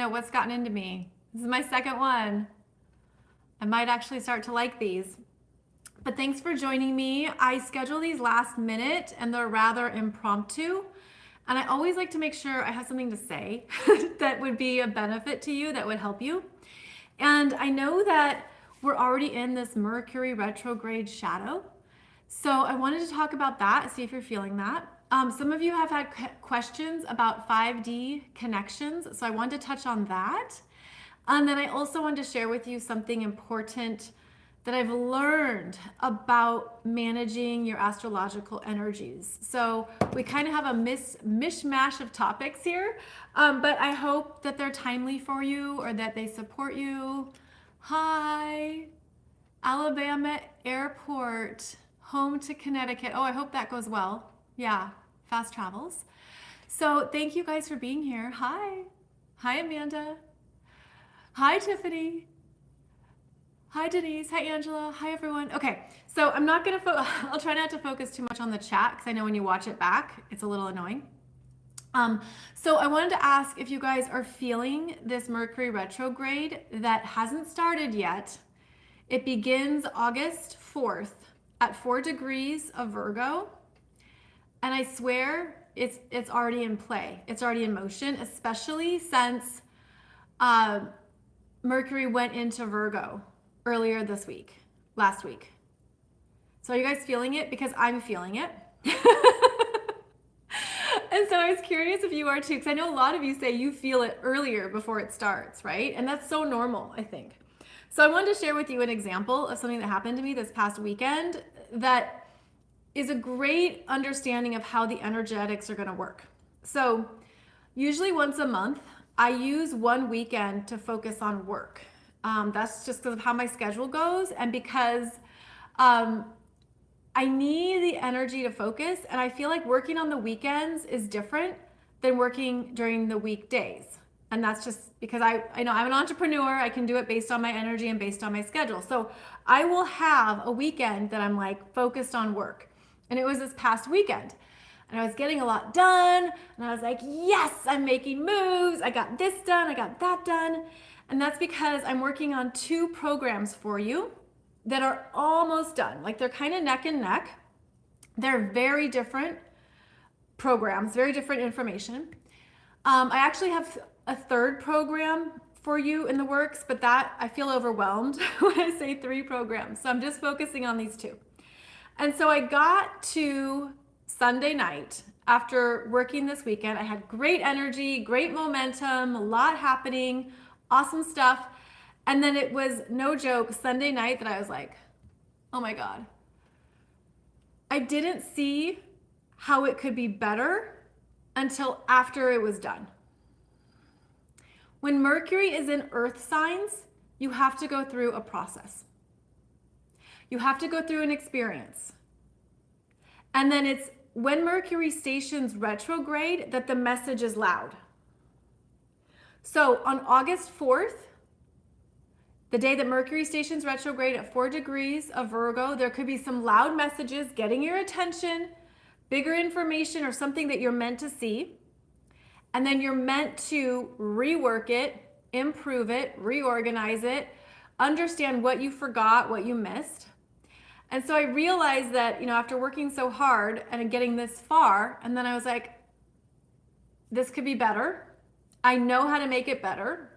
know what's gotten into me. This is my second one. I might actually start to like these. But thanks for joining me. I schedule these last minute and they're rather impromptu. And I always like to make sure I have something to say that would be a benefit to you, that would help you. And I know that we're already in this Mercury retrograde shadow. So I wanted to talk about that, see if you're feeling that. Some of you have had questions about 5D connections, so I wanted to touch on that. And then I also wanted to share with you something important that I've learned about managing your astrological energies. So we kind of have a mishmash of topics here, but I hope that they're timely for you or that they support you. Hi, Alabama Airport, home to Connecticut. Oh, I hope that goes well. Yeah, fast travels. So thank you guys for being here. Hi. Hi, Amanda. Hi, Tiffany. Hi, Denise. Hi, Angela. Hi, everyone. Okay, so I'm not going to, I'll try not to focus too much on the chat because I know when you watch it back, it's a little annoying. So I wanted to ask if you guys are feeling this Mercury retrograde that hasn't started yet. It begins August 4th at 4 degrees of Virgo. And I swear it's already in play. It's already in motion, especially since Mercury went into Virgo earlier this week, last week. So are you guys feeling it? Because I'm feeling it. And so I was curious if you are too, because I know a lot of you say you feel it earlier before it starts, right? And that's so normal, I think. So I wanted to share with you an example of something that happened to me this past weekend that is a great understanding of how the energetics are going to work. So usually once a month, I use one weekend to focus on work. That's just because of how my schedule goes and because I need the energy to focus, and I feel like working on the weekends is different than working during the weekdays. And that's just because I know I'm an entrepreneur. I can do it based on my energy and based on my schedule. So I will have a weekend that I'm like focused on work. And it was this past weekend. And I was getting a lot done. And I was like, yes, I'm making moves. I got this done. I got that done. And that's because I'm working on 2 programs for you that are almost done. Like they're kind of neck and neck. They're very different programs, very different information. I actually have a 3rd program for you in the works, but that I feel overwhelmed when I say 3 programs. So I'm just focusing on these 2. And so I got to Sunday night after working this weekend. I had great energy, great momentum, a lot happening, awesome stuff. And then it was, no joke, Sunday night that I was like, oh my God. I didn't see how it could be better until after it was done. When Mercury is in earth signs, you have to go through a process. You have to go through an experience. And then it's when Mercury stations retrograde that the message is loud. So on August 4th, the day that Mercury stations retrograde at 4 degrees of Virgo, there could be some loud messages getting your attention, bigger information or something that you're meant to see. And then you're meant to rework it, improve it, reorganize it, understand what you forgot, what you missed. And so I realized that, after working so hard and getting this far, and then I was like, this could be better. I know how to make it better.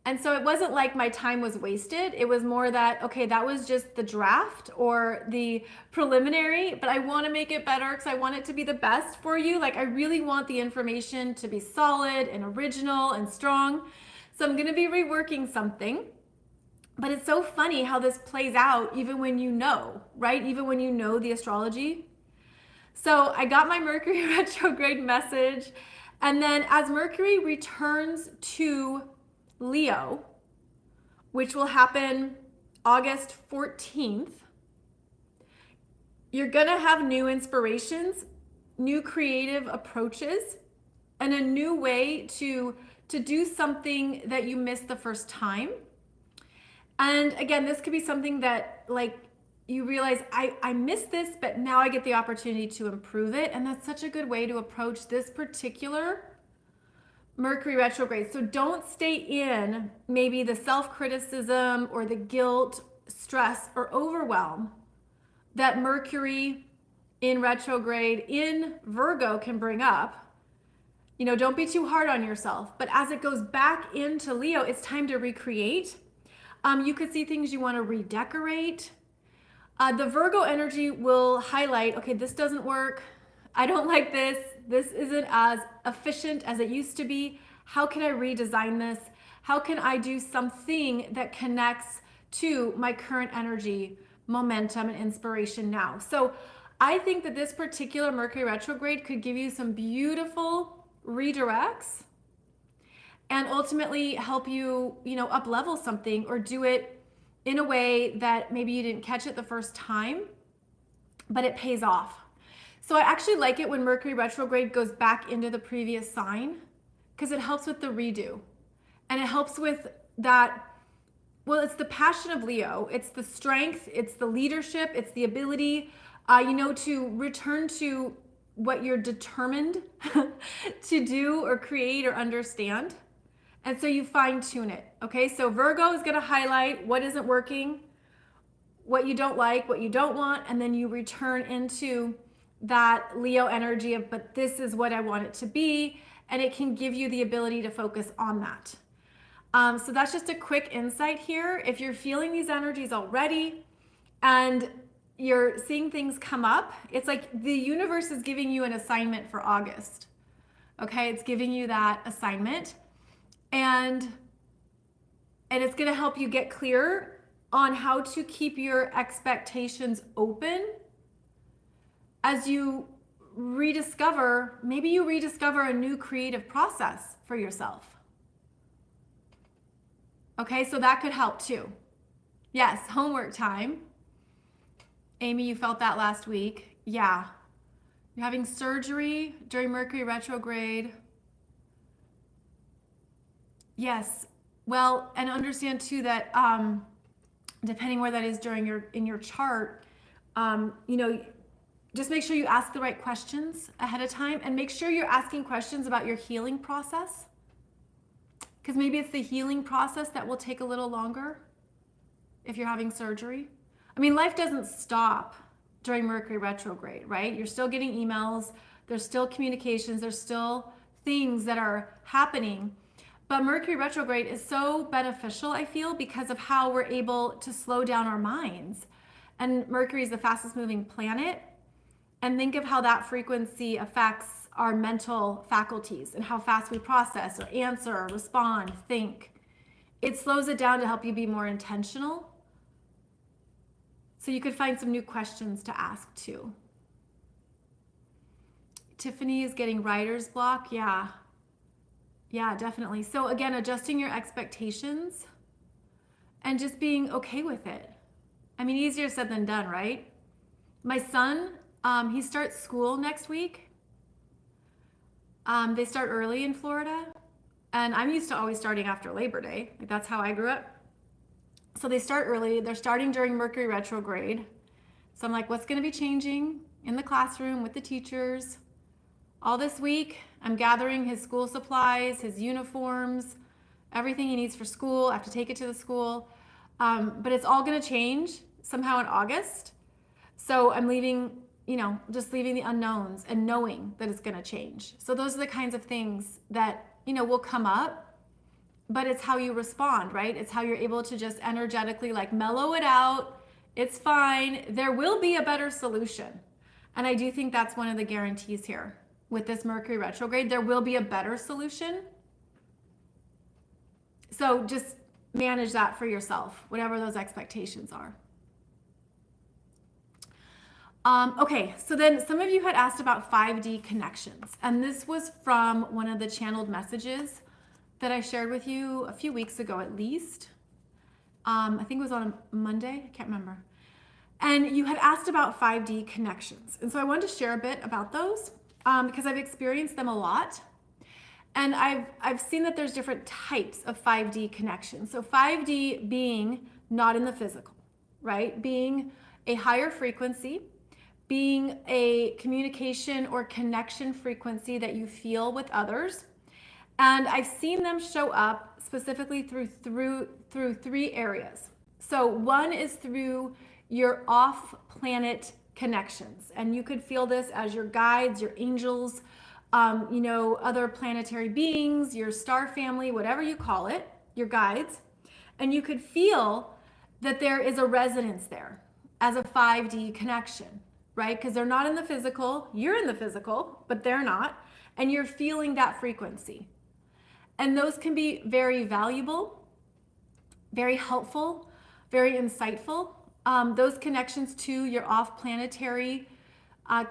And so it wasn't like my time was wasted. It was more that, okay, that was just the draft or the preliminary, but I want to make it better because I want it to be the best for you. Like I really want the information to be solid and original and strong. So I'm going to be reworking something. But it's so funny how this plays out even when you know, right? Even when you know the astrology. So I got my Mercury retrograde message. And then as Mercury returns to Leo, which will happen August 14th, you're gonna have new inspirations, new creative approaches, and a new way to do something that you missed the first time. And again, this could be something that like you realize I missed this, but now I get the opportunity to improve it. And that's such a good way to approach this particular Mercury retrograde. So don't stay in maybe the self-criticism or the guilt, stress, or overwhelm that Mercury in retrograde in Virgo can bring up. You know, don't be too hard on yourself. But as it goes back into Leo, it's time to recreate. You could see things you want to redecorate. The Virgo energy will highlight, okay, this doesn't work. I don't like this. This isn't as efficient as it used to be. How can I redesign this? How can I do something that connects to my current energy, momentum, and inspiration now? So I think that this particular Mercury retrograde could give you some beautiful redirects and ultimately help you, up level something or do it in a way that maybe you didn't catch it the first time, but it pays off. So I actually like it when Mercury retrograde goes back into the previous sign because it helps with the redo. And it helps with that, well, it's the passion of Leo. It's the strength, it's the leadership, it's the ability, to return to what you're determined to do or create or understand. And so you fine tune it, okay? So Virgo is gonna highlight what isn't working, what you don't like, what you don't want, and then you return into that Leo energy of, but this is what I want it to be, and it can give you the ability to focus on that. So that's just a quick insight here. If you're feeling these energies already and you're seeing things come up, it's like the universe is giving you an assignment for August. Okay, it's giving you that assignment, and it's going to help you get clear on how to keep your expectations open as you rediscover, maybe you rediscover a new creative process for yourself. Okay, so that could help too. Yes, homework time. Amy, you felt that last week. Yeah. You're having surgery during Mercury retrograde. Yes. Well, and understand too that depending where that is in your chart, just make sure you ask the right questions ahead of time, and make sure you're asking questions about your healing process, because maybe it's the healing process that will take a little longer if you're having surgery. I mean, life doesn't stop during Mercury retrograde, right? You're still getting emails, there's still communications, there's still things that are happening. But Mercury retrograde is so beneficial, I feel, because of how we're able to slow down our minds. And Mercury is the fastest moving planet. And think of how that frequency affects our mental faculties and how fast we process or answer, or respond, think. It slows it down to help you be more intentional. So you could find some new questions to ask too. Tiffany is getting writer's block. Yeah, definitely. So again, adjusting your expectations and just being okay with it. I mean, easier said than done, right? My son, he starts school next week. They start early in Florida, and I'm used to always starting after Labor Day. Like, that's how I grew up. So they start early. They're starting during Mercury retrograde. So I'm like, what's going to be changing in the classroom with the teachers? All this week, I'm gathering his school supplies, his uniforms, everything he needs for school. I have to take it to the school. But it's all going to change somehow in August. So I'm leaving, just leaving the unknowns and knowing that it's going to change. So those are the kinds of things that, will come up. But it's how you respond, right? It's how you're able to just energetically mellow it out. It's fine. There will be a better solution. And I do think that's one of the guarantees here with this Mercury retrograde. There will be a better solution. So just manage that for yourself, whatever those expectations are. Okay, so then some of you had asked about 5D connections. And this was from one of the channeled messages that I shared with you a few weeks ago at least. I think it was on a Monday, I can't remember. And you had asked about 5D connections. And so I wanted to share a bit about those because I've experienced them a lot. And I've seen that there's different types of 5D connections. So 5D being not in the physical, right? Being a higher frequency, being a communication or connection frequency that you feel with others. And I've seen them show up specifically through three areas. So one is through your off-planet connections, and you could feel this as your guides, your angels, other planetary beings, your star family, whatever you call it, your guides. And you could feel that there is a resonance there as a 5D connection, right? Because they're not in the physical, you're in the physical, but they're not, and you're feeling that frequency. And those can be very valuable, very helpful, very insightful. Those connections to your off-planetary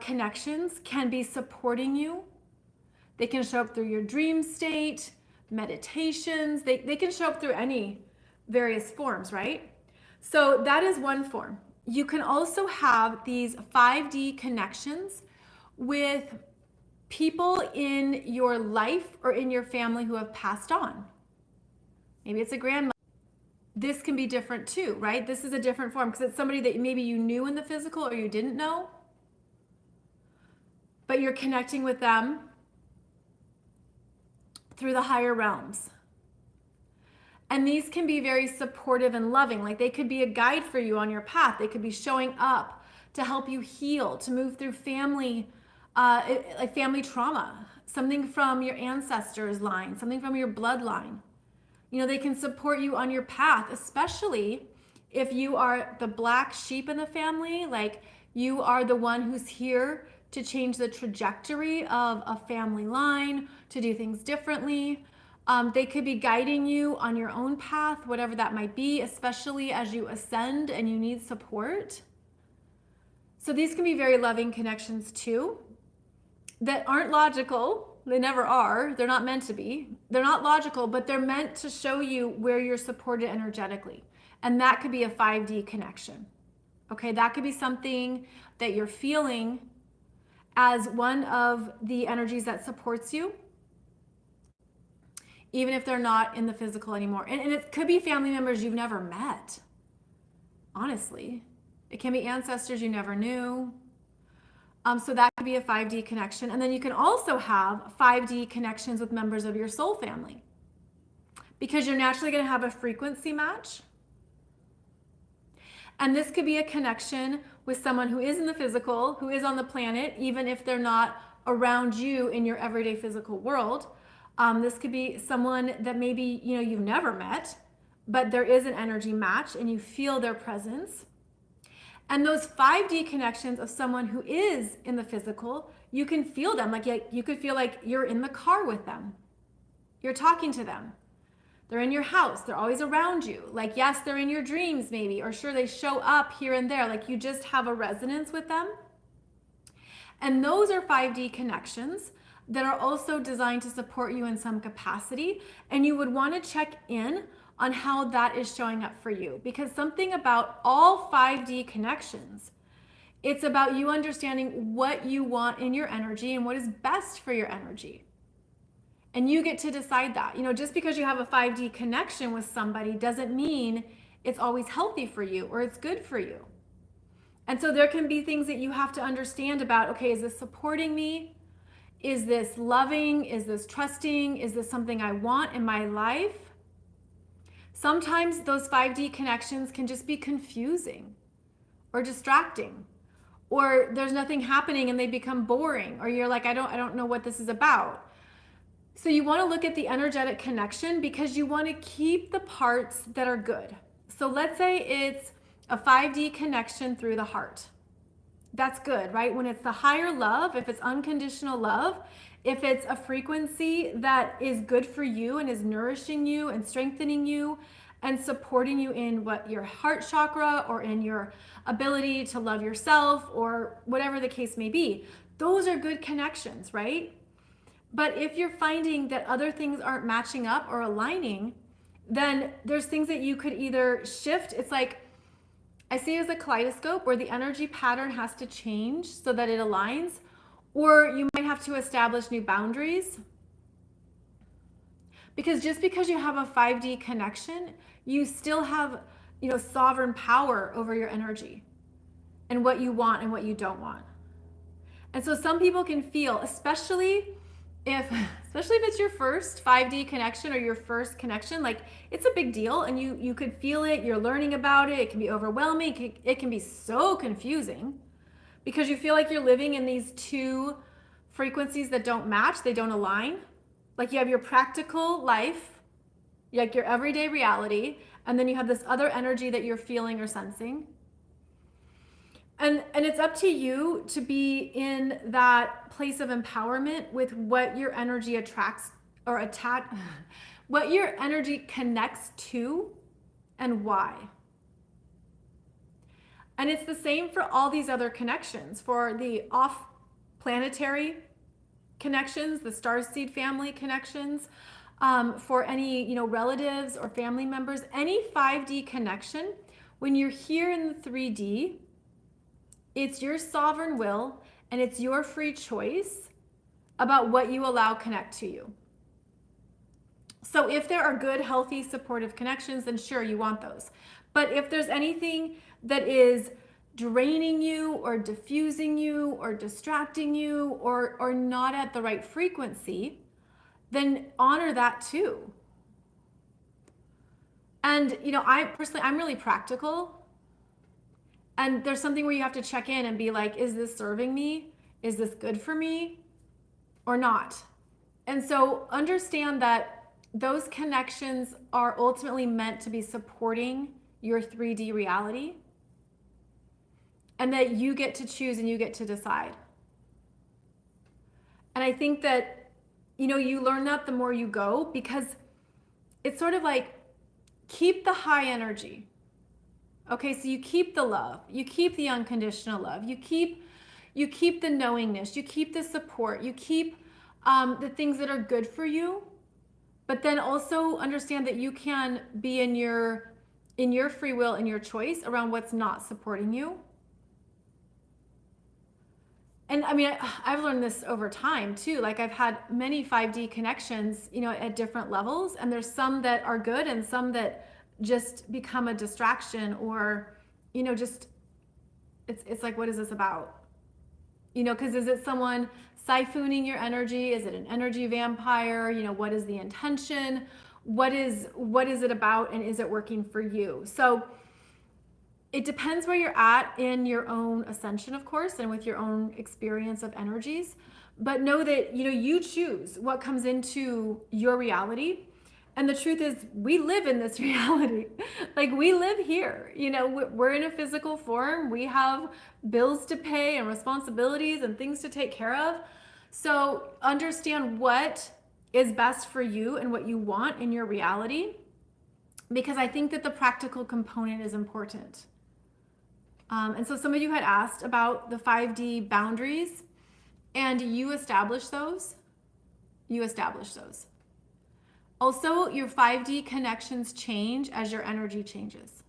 connections can be supporting you. They can show up through your dream state, meditations. They can show up through any various forms, right? So that is one form. You can also have these 5D connections with people in your life or in your family who have passed on. Maybe it's a grandmother. This can be different too, right? This is a different form because it's somebody that maybe you knew in the physical or you didn't know, but you're connecting with them through the higher realms. And these can be very supportive and loving. Like they could be a guide for you on your path. They could be showing up to help you heal, to move through family, like family trauma, something from your ancestors' line, something from your bloodline. They can support you on your path, especially if you are the black sheep in the family, like you are the one who's here to change the trajectory of a family line, to do things differently. They could be guiding you on your own path, whatever that might be, especially as you ascend and you need support. So these can be very loving connections too, that aren't logical. They never are. They're not meant to be. They're not logical, but they're meant to show you where you're supported energetically. And that could be a 5D connection. Okay, that could be something that you're feeling as one of the energies that supports you, even if they're not in the physical anymore. And it could be family members you've never met, honestly. It can be ancestors you never knew. So that could be a 5D connection. And then you can also have 5D connections with members of your soul family, because you're naturally going to have a frequency match. And this could be a connection with someone who is in the physical, who is on the planet, even if they're not around you in your everyday physical world. This could be someone that maybe you've never met, but there is an energy match and you feel their presence. And those 5D connections of someone who is in the physical, you can feel them. Like you could feel like you're in the car with them. You're talking to them. They're in your house. They're always around you. Like, yes, they're in your dreams maybe, or sure, they show up here and there. Like you just have a resonance with them. And those are 5D connections that are also designed to support you in some capacity. And you would want to check in on how that is showing up for you, because something about all 5D connections, it's about you understanding what you want in your energy and what is best for your energy. And you get to decide that. Just because you have a 5D connection with somebody doesn't mean it's always healthy for you or it's good for you. And so there can be things that you have to understand about, okay, is this supporting me? Is this loving? Is this trusting? Is this something I want in my life? Sometimes those 5D connections can just be confusing or distracting, or there's nothing happening and they become boring, or you're like, I don't know what this is about. So you want to look at the energetic connection because you want to keep the parts that are good. So let's say it's a 5D connection through the heart. That's good, right? When it's the higher love, if it's unconditional love, if it's a frequency that is good for you and is nourishing you and strengthening you and supporting you in what your heart chakra or in your ability to love yourself or whatever the case may be, those are good connections, right? But if you're finding that other things aren't matching up or aligning, then there's things that you could either shift. It's like, I see it as a kaleidoscope where the energy pattern has to change so that it aligns, or you might have to establish new boundaries. Because just because you have a 5D connection, you still have, sovereign power over your energy and what you want and what you don't want. And so some people can feel, especially if, especially if it's your first 5D connection or your first connection, like it's a big deal and you could feel it, you're learning about it, it can be overwhelming, it can be so confusing because you feel like you're living in these two frequencies that don't match, they don't align. Like you have your practical life, like your everyday reality, and then you have this other energy that you're feeling or sensing. And it's up to you to be in that place of empowerment with what your energy attracts or what your energy connects to and why. And it's the same for all these other connections, for the off-planetary connections, the starseed family connections, for any relatives or family members, any 5D connection. When you're here in the 3D, it's your sovereign will and it's your free choice about what you allow connect to you. So if there are good, healthy, supportive connections, then sure, you want those. But if there's anything that is draining you or diffusing you or distracting you or not at the right frequency, then honor that too. And I'm really practical. And there's something where you have to check in and be like, is this serving me? Is this good for me or not? And so understand that those connections are ultimately meant to be supporting your 3D reality and that you get to choose and you get to decide. And I think that, you learn that the more you go, because it's sort of like keep the high energy. Okay, so you keep the love, you keep the unconditional love, you keep the knowingness, you keep the support, you keep the things that are good for you, but then also understand that you can be in your free will and your choice around what's not supporting you. And I mean, I've learned this over time too. Like I've had many 5D connections, at different levels, and there's some that are good and some that just become a distraction or, just, it's like, what is this about? Because is it someone siphoning your energy? Is it an energy vampire? What is the intention? What is it about? And is it working for you? So it depends where you're at in your own ascension, of course, and with your own experience of energies. But know that, you choose what comes into your reality. And the truth is, we live in this reality. Like we live here, we're in a physical form. We have bills to pay and responsibilities and things to take care of. So understand what is best for you and what you want in your reality, because I think that the practical component is important. And so some of you had asked about the 5D boundaries, and you establish those. Also, your 5D connections change as your energy changes.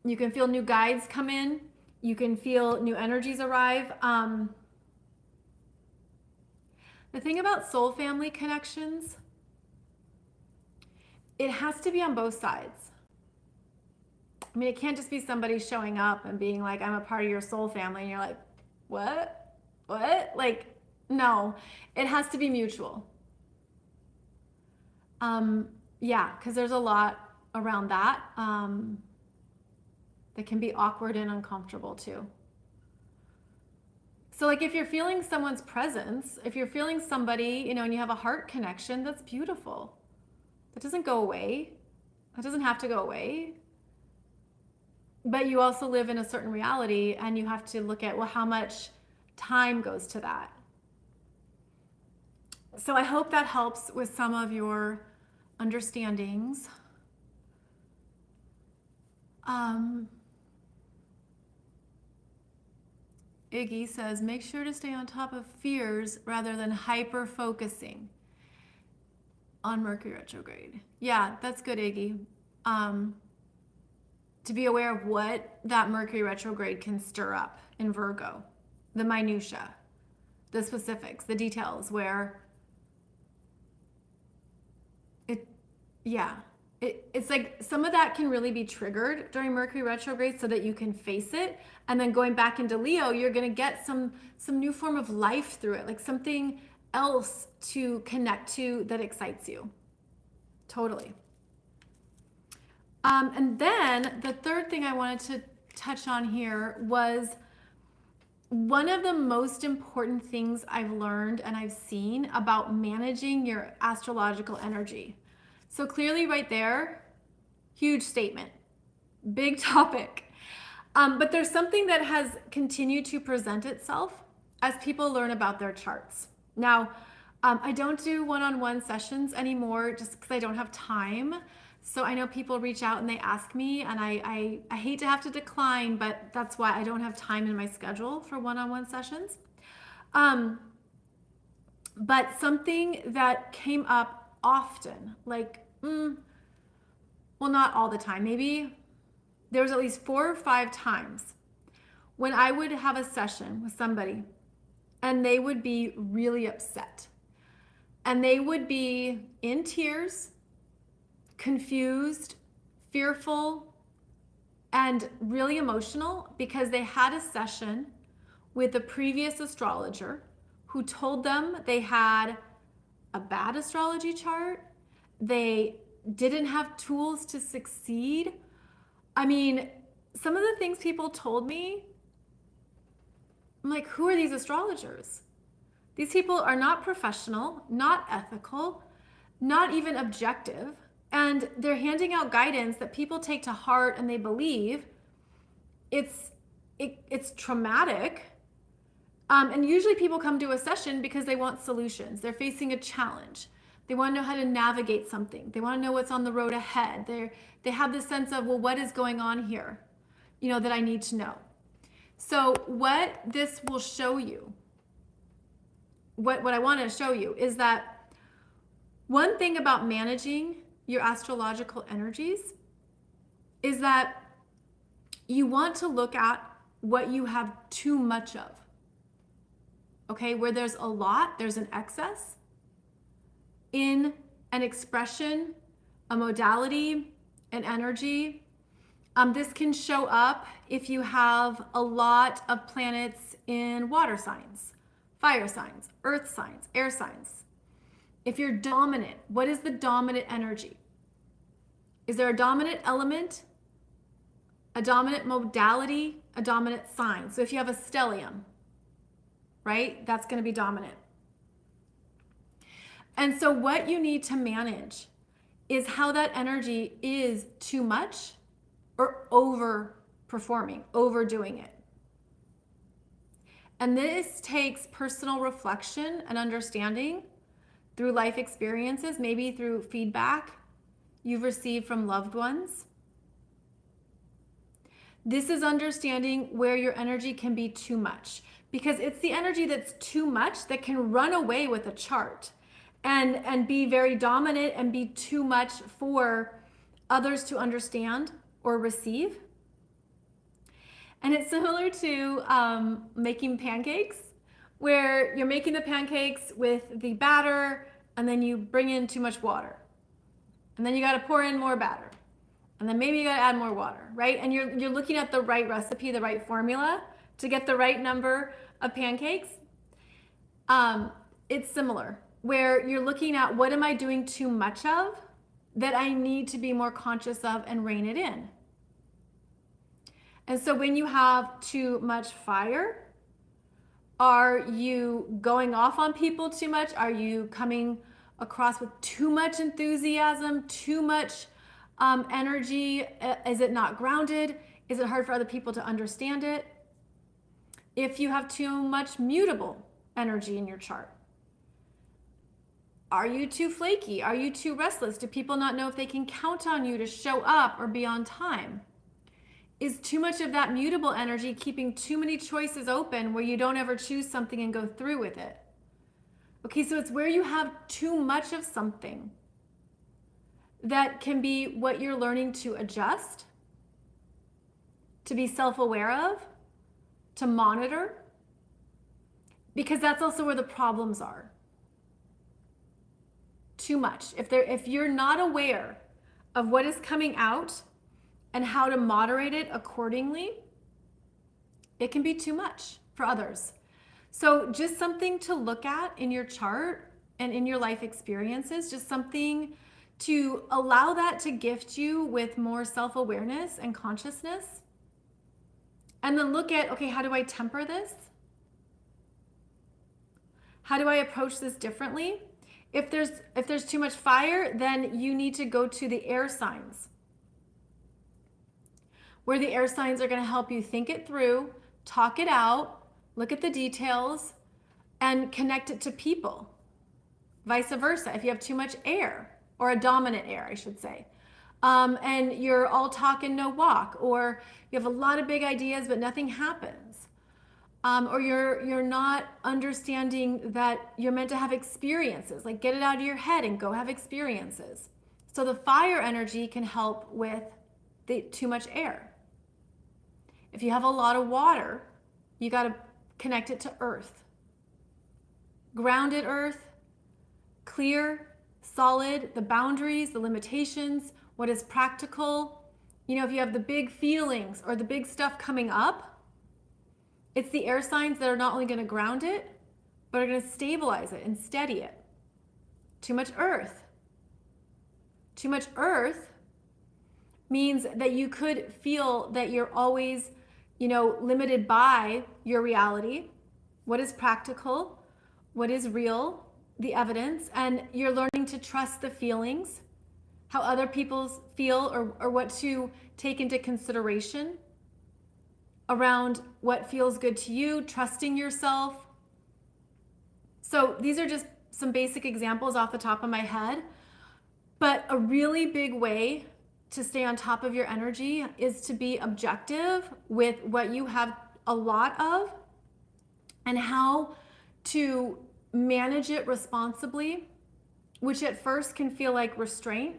You can feel new guides come in. You can feel new energies arrive. The thing about soul family connections, it has to be on both sides. I mean, it can't just be somebody showing up and being like, I'm a part of your soul family. And you're like, what? Like, no, it has to be mutual. Yeah, because there's a lot around that that can be awkward and uncomfortable too. So like if you're feeling someone's presence, if you're feeling somebody, and you have a heart connection, that's beautiful. That doesn't go away. That doesn't have to go away. But you also live in a certain reality, and you have to look at, well, how much time goes to that. So I hope that helps with some of your understandings. Iggy says, make sure to stay on top of fears rather than hyper focusing on Mercury retrograde. Yeah, that's good, Iggy. To be aware of what that Mercury retrograde can stir up in Virgo, the minutia, the specifics, the details, where it's like some of that can really be triggered during Mercury retrograde so that you can face it. And then going back into Leo, you're going to get some new form of life through it, like something else to connect to that excites you. Totally. And then the third thing I wanted to touch on here was one of the most important things I've learned and I've seen about managing your astrological energy. So clearly right there, huge statement, big topic. But there's something that has continued to present itself as people learn about their charts. Now, I don't do one-on-one sessions anymore just because I don't have time. So I know people reach out and they ask me, and I hate to have to decline, but that's why I don't have time in my schedule for one-on-one sessions. But something that came up often, like, well, not all the time, maybe there was at least 4 or 5 times when I would have a session with somebody and they would be really upset. And they would be in tears, confused, fearful, and really emotional because they had a session with a previous astrologer who told them they had a bad astrology chart. They didn't have tools to succeed. I mean, some of the things people told me, I'm like, who are these astrologers? These people are not professional, not ethical, not even objective, and they're handing out guidance that people take to heart and they believe. It's traumatic. And usually people come to a session because they want solutions. They're facing a challenge. They want to know how to navigate something. They want to know what's on the road ahead. They have this sense of, well, what is going on here, that I need to know. So what this will show you, what I want to show you is that one thing about managing your astrological energies is that you want to look at what you have too much of. Okay, where there's a lot, there's an excess in an expression, a modality, an energy. This can show up if you have a lot of planets in water signs, fire signs, earth signs, air signs. If you're dominant, what is the dominant energy? Is there a dominant element, a dominant modality, a dominant sign? So if you have a stellium, right, that's going to be dominant. And so what you need to manage is how that energy is too much or overperforming, overdoing it. And this takes personal reflection and understanding through life experiences, maybe through feedback you've received from loved ones. This is understanding where your energy can be too much, because it's the energy that's too much that can run away with a chart and be very dominant and be too much for others to understand or receive. And it's similar to making pancakes, where you're making the pancakes with the batter and then you bring in too much water. And then you got to pour in more batter. And then maybe you got to add more water, right? And you're looking at the right recipe, the right formula to get the right number of pancakes. It's similar, where you're looking at what am I doing too much of that I need to be more conscious of and rein it in. And so when you have too much fire, are you going off on people too much? Are you coming across with too much enthusiasm, too much energy? Is it not grounded? Is it hard for other people to understand it? If you have too much mutable energy in your chart, are you too flaky? Are you too restless? Do people not know if they can count on you to show up or be on time? Is too much of that mutable energy keeping too many choices open where you don't ever choose something and go through with it? Okay, so it's where you have too much of something that can be what you're learning to adjust, to be self-aware of, to monitor, because that's also where the problems are. Too much. If you're not aware of what is coming out and how to moderate it accordingly, it can be too much for others. So just something to look at in your chart and in your life experiences, just something to allow that to gift you with more self-awareness and consciousness. And then look at, okay, how do I temper this? How do I approach this differently? If there's too much fire, then you need to go to the air signs, where the air signs are going to help you think it through, talk it out, look at the details, and connect it to people. Vice versa, if you have too much air, or a dominant air, I should say, and you're all talk and no walk, or you have a lot of big ideas but nothing happens, or you're not understanding that you're meant to have experiences, like get it out of your head and go have experiences. So the fire energy can help with the too much air. If you have a lot of water, you got to connect it to earth. Grounded earth, clear, solid, the boundaries, the limitations, what is practical. You know, if you have the big feelings or the big stuff coming up, it's the air signs that are not only going to ground it, but are going to stabilize it and steady it. Too much earth. Too much earth means that you could feel that you're always, limited by your reality, what is practical, what is real, the evidence, and you're learning to trust the feelings, how other people feel, or what to take into consideration around what feels good to you, trusting yourself. So these are just some basic examples off the top of my head, but a really big way to stay on top of your energy is to be objective with what you have a lot of and how to manage it responsibly, which at first can feel like restraint,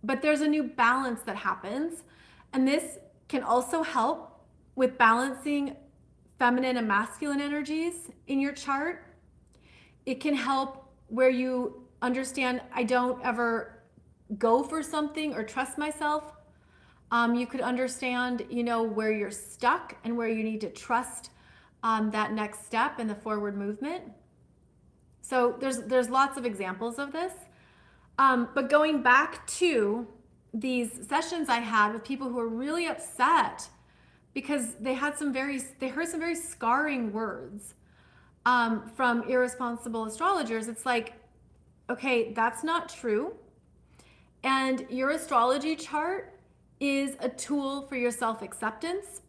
but there's a new balance that happens. And this can also help with balancing feminine and masculine energies in your chart. It can help where you understand, I don't ever go for something or trust myself. You could understand, where you're stuck and where you need to trust that next step in the forward movement. So there's lots of examples of this. But going back to these sessions I had with people who were really upset because they heard some very scarring words from irresponsible astrologers. It's like, okay, that's not true. And your astrology chart is a tool for your self-acceptance,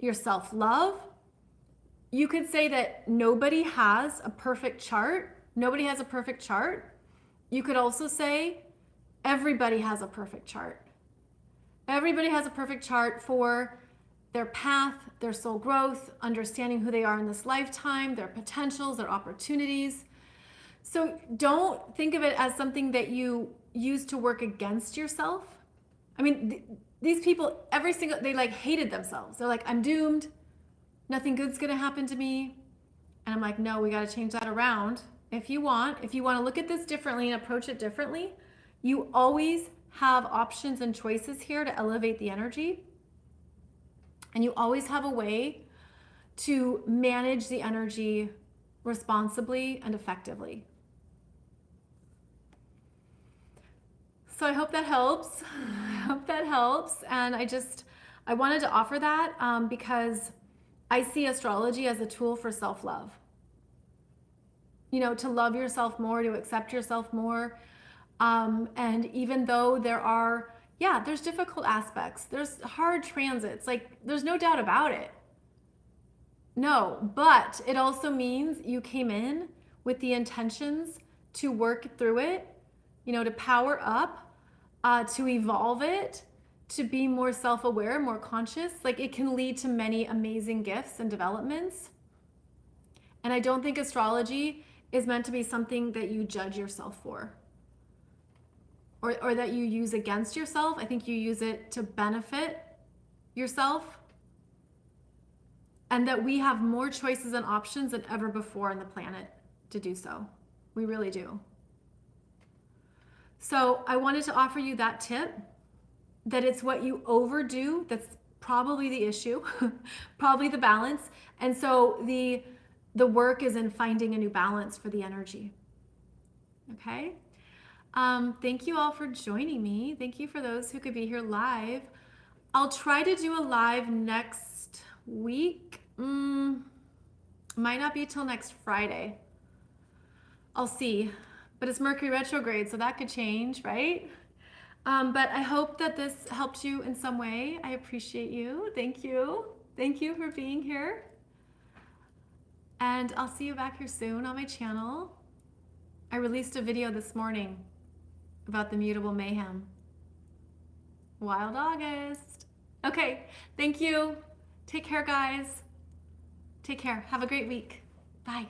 your self-love. You could say that nobody has a perfect chart. Nobody has a perfect chart. You could also say everybody has a perfect chart. Everybody has a perfect chart for their path, their soul growth, understanding who they are in this lifetime, their potentials, their opportunities. So don't think of it as something that you use to work against yourself. I mean, these people, they hated themselves. They're like, I'm doomed. Nothing good's gonna happen to me. And I'm like, no, we gotta change that around. If you want to look at this differently and approach it differently, you always have options and choices here to elevate the energy. And you always have a way to manage the energy responsibly and effectively. So I hope that helps. And I wanted to offer that because I see astrology as a tool for self-love. To love yourself more, to accept yourself more. And even though there's difficult aspects, there's hard transits, there's no doubt about it. No, but it also means you came in with the intentions to work through it, to power up, to evolve it, to be more self-aware, more conscious. It can lead to many amazing gifts and developments. And I don't think astrology is meant to be something that you judge yourself for or that you use against yourself. I think you use it to benefit yourself, and that we have more choices and options than ever before on the planet to do so. We really do. So I wanted to offer you that tip, that it's what you overdo that's probably the issue, probably the balance. And so the the work is in finding a new balance for the energy. Okay? Thank you all for joining me. Thank you for those who could be here live. I'll try to do a live next week. Might not be till next Friday. I'll see. But it's Mercury retrograde, so that could change, right? But I hope that this helped you in some way. I appreciate you. Thank you. Thank you for being here. And I'll see you back here soon on my channel. I released a video this morning about the mutable mayhem. Wild August. Okay, thank you. Take care, guys. Take care. Have a great week. Bye.